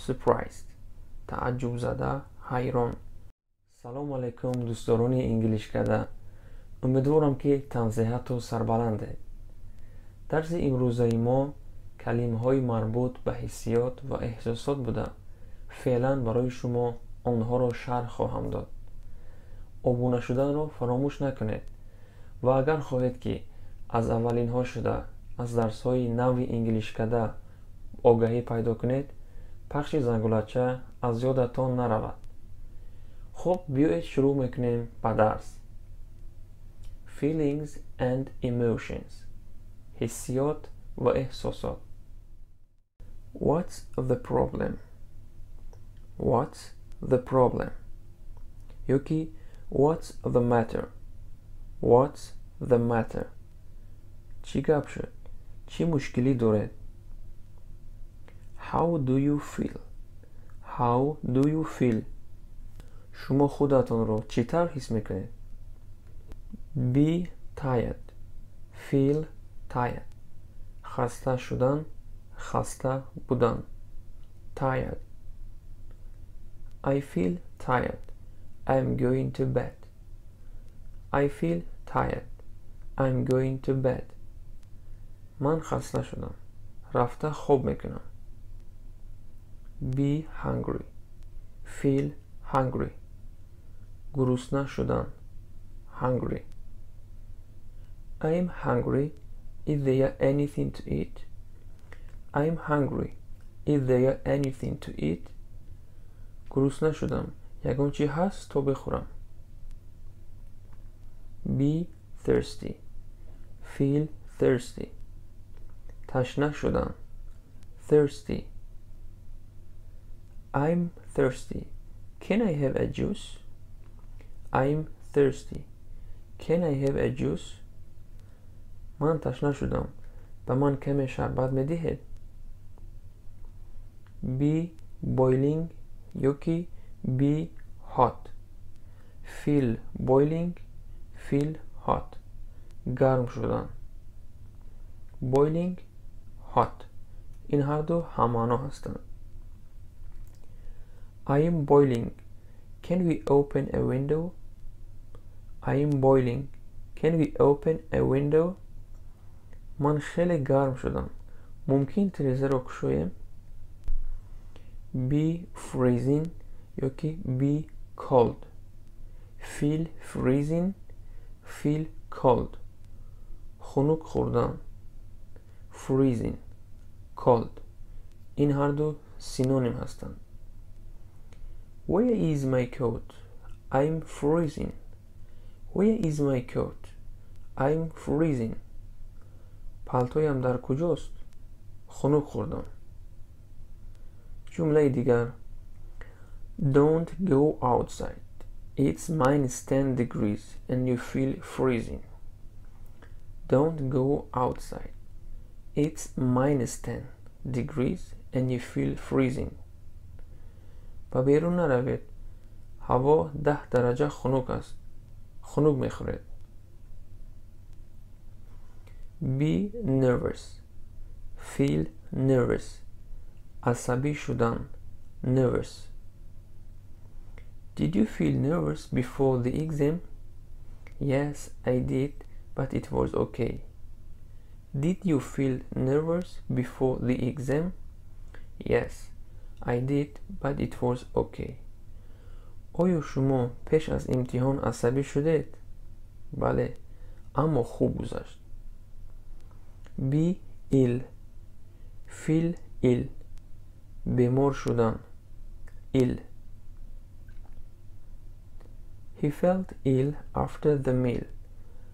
surprised. تعجب زده، حیران. سلام علیکم دوستدارانی انگلیشکدا. امیدوارم که تنصیحات و سربلنده. درس امروزی ما کلمه‌های مربوط به حیثیات و احساسات بوده. فعلا برای شما آنها را شرح خواهم داد. ابونه شدن را فراموش نکنید و اگر خواهید که از اولین ها شده از درس های نو انگلیشکدا آگاهی پیدا کنید، پخش زنگولچه از یادتان نرود. خب بیایید شروع میکنیم به درس. Feelings and emotions. حیثیات و احساسات. What's the problem? What's the problem? یکی What's the matter? What's the matter? چی گپ شد؟ چی مشکلی دارد؟ How do you feel? How do you feel? شما خودتان رو چطور حس میکنید؟ Be tired. Feel tired. خسته شدن، خسته بودن. Tired. I feel tired. I'm going to bed. I feel tired. I'm going to bed. من خسته شدم. رفته خواب میکنم. Be hungry. Feel hungry. گرسنه شدن. Hungry. I'm hungry. Is there anything to eat? I'm hungry. Is there anything to eat? گرسنه شدم. یگان چی هست تا بخورم. Be thirsty. Feel thirsty. تشنه شدن. Thirsty. I'm thirsty. Can I have a juice? I'm thirsty. Can I have a juice? من تشنه شدم. به من کمی شربت میدهید؟ Be boiling. یکی be hot. Feel boiling. Feel hot. گرم شدن. Boiling. Hot. این هر دو همانا هستند. I am boiling. Can we open a window? I am boiling. Can we open a window? من خیلی گرم شدم. ممکن تریزه رو کشویم؟ Be freezing. یکی be cold. Feel freezing. Feel cold. خنک خوردن. Freezing. Cold. این هر دو سینونیم هستند. Where is my coat? I'm freezing. Where is my coat? I'm freezing. پالتویم در کجاست؟ خنک خوردم. جمله دیگر. Don't go outside. It's -10 degrees and you feel freezing. Don't go outside. It's -10 degrees and you feel freezing. و بیرون نروید. هوا 10 درجه خنک است. خنک میخورید. Be nervous. Feel nervous. عصبی شدن. Nervous. Did you feel nervous before the exam? Yes, I did, but it was okay. Did you feel nervous before the exam? Yes, I did, but it was okay. آیا شما پیش از امتحان عصبی شدید؟ بله، اما خوب گذشت. Be ill. Feel ill. بیمار شدن. Ill. He felt ill after the meal.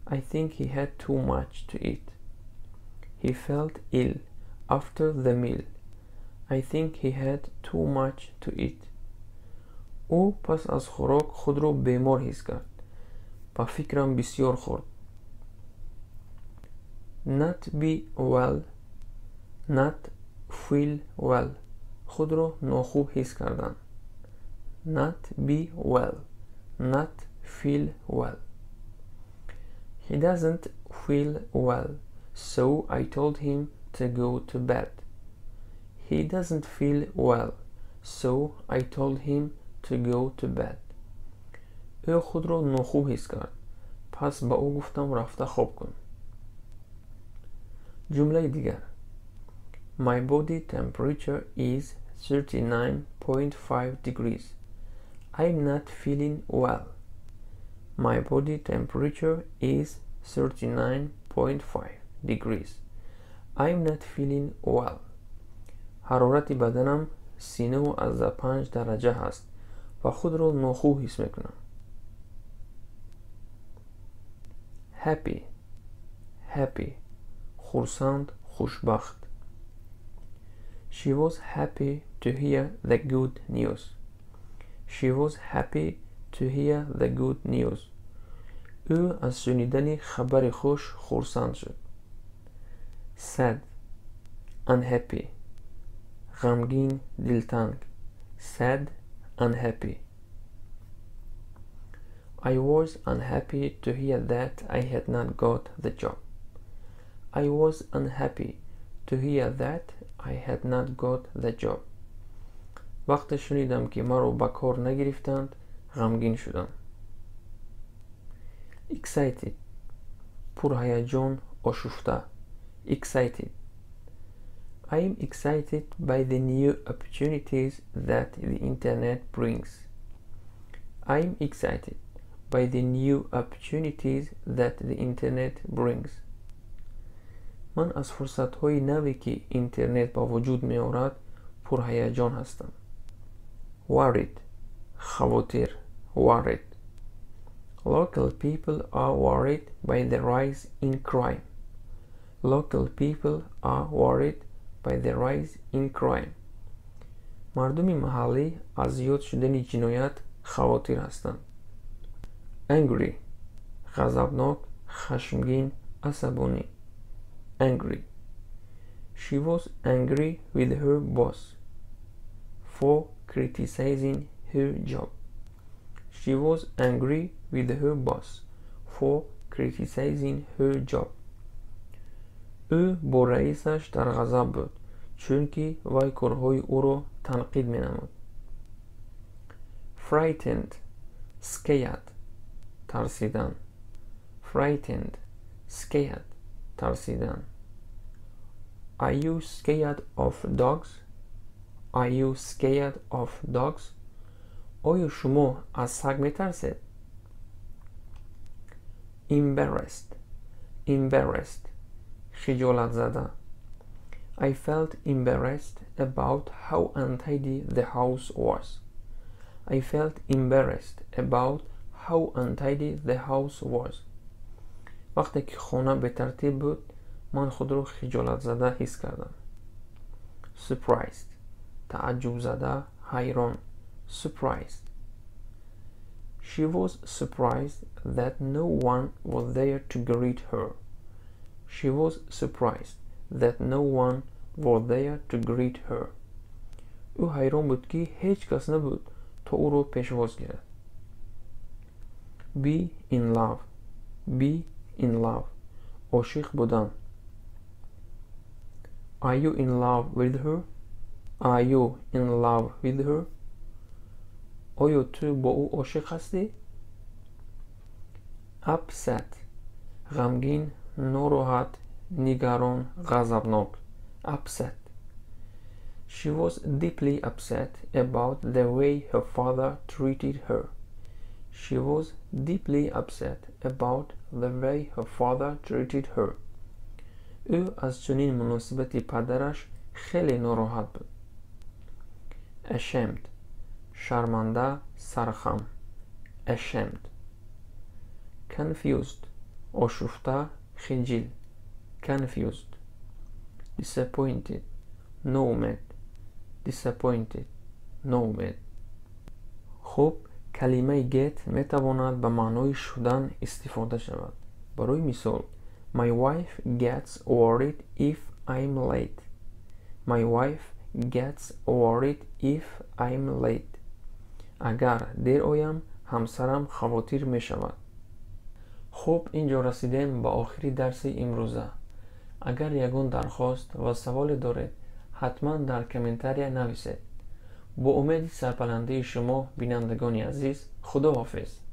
I think he had too much to eat. He felt ill after the meal. I think he had too much to eat. او پس از خوراک خود را بیمار حس کرد. با فکرم بسیار خورد. Not be well. Not feel well. خود را ناخوب حس کردن. Not be well. Not feel well. He doesn't feel well, so I told him to go to bed. He doesn't feel well, So I told him to go to bed. او خود را ناخوب حس کرد. پس به او گفتم رفته خواب کن. جمله دیگر. My body temperature is 39.5 degrees. I'm not feeling well. My body temperature is 39.5 degrees. I'm not feeling well. حرارت بدنم 39.5 درجه هست و خود را ناخوب حس میکنم. Happy. Happy. خرسند، خوشبخت. She was happy to hear the good news. She was happy to hear the good news. او از شنیدن خبر خوش خرسند شد. Sad. Unhappy. غمگین، دلتنگ. Sad, unhappy. I was unhappy to hear that I had not got the job. I was unhappy to hear that I had not got the job. وقتی شنیدم که مرا به کار نگرفتند غمگین شدم. Excited. پرهیجان، آشفته. Excited. I am excited by the new opportunities that the internet brings. I am excited by the new opportunities that the internet brings. من از فرصت‌های نوی که اینترنت با وجود می آورد پرهیجان هستم. Worried. خواطر. Worried. Local people are worried by the rise in crime. Local people are worried by the rise in crime. مردم محلی از زیاد شدن جنایت خواطر هستند. Angry. غضبناک، خشمگین، عصبانی. Angry. She was angry with her boss for criticizing her job. She was angry with her boss for criticizing her job. او با رئیسش در غضب بود چون که وی کارهای او را تنقید می نمود. Frightened. Scared. ترسیدن. Frightened. Scared. ترسیدن. Are you scared of dogs? Are you scared of dogs? آیا شما از سگ می ترسید؟ Embarrassed. Embarrassed. خجالت زده. I felt embarrassed about how untidy the house was. I felt embarrassed about how untidy the house was. وقتی که خانه به ترتیب بود من خود را خجالت زده حس کردم. Surprised. تعجب زده، حیران. Surprised. She was surprised that no one was there to greet her. She was surprised that no one was there to greet her. او حیران بود که هیچ کس نبود تا او را پیشواز گیرد. Be in love. Be in love. عاشق بودن. Are you in love with her? Are you in love with her? آیا تو با او عاشق هستی؟ Upset. غمگین، ناراحت، نگران، غضبناک. Upset. She was deeply upset about the way her father treated her. She was deeply upset about the way her father treated her. او از چنین مناسبت پدرش خیلی ناراحت بود. Ashamed. شرمنده، سرخم. Ashamed. Confused. آشفته، خجل. Confused. Disappointed. Nomad. Disappointed. Nomad. خب کلمه get می تواند به معنای شدن استفاده شود. برای مثال My wife gets worried if I'm late. My wife gets worried if I'm late. اگر دیر آیم همسرم خواطر می شود. خب اینجا رسیدیم به آخری درس امروزه. اگر یگان درخواست و سوال دارید حتما در کامنتاریا نویسید. با امید سربلندی شما بینندگان عزیز، خداحافظ.